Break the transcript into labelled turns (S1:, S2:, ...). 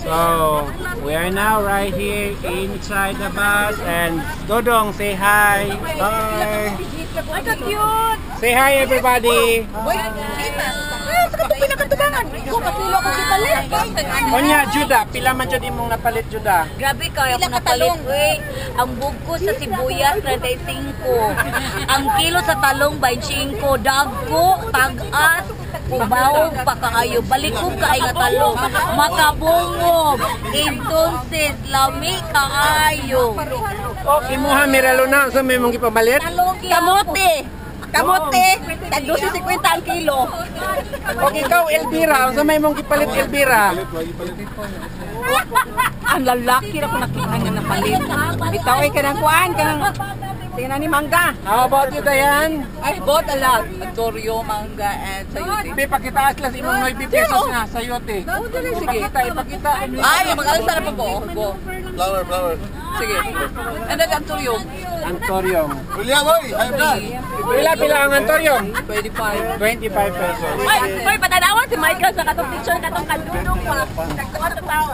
S1: So, we are now right here inside the bus and Dodong, say hi. Bye.
S2: Ay, ka-cute!
S1: Say hi everybody.
S2: Wait, sa katong pinakatubangan. Ikaw, kapilo ko kipalit.
S1: Onya, Juda, pila man jud imong napalit Juda?
S3: Grabe kayo ako napalit. Uy, ang bugko sa sibuyas, 35. Ang kilo sa talong, 25. Dagko, tag-as, ubaw, pakaayo. Balikog ka ay nga talong. Makabungog. Entonces, lami kaayo.
S1: Okay, muha miralo na. So, may mong ipabalit?
S3: Kamote. Kamote. Tag 250 ang kilo.
S1: Okay, ikaw, Elvira. So, may mong ipalit, Elvira?
S2: Ang lalaki na ko nakita nga napalit. Bitaw ay kanang kuan, kanang tingnan ni mangga.
S1: How about you, Dayan?
S2: I bought a lot. Torio, mangga, and sayote.
S1: Ibe, pakitaas lang imong 9 pesos na sayote.
S2: Sige.
S1: Ipakita.
S2: Ay, mag-alsa na pa po. Go.
S4: Flower.
S2: Sige. And then Antorium.
S1: Antorium.
S4: William, oy! Hayop na!
S1: Pila ang Antorium?
S2: 25.
S1: 25 pesos.
S3: Ay, patanawan si Michael sa katong picture, katong kadudong pa. Nagtuwa sa tao.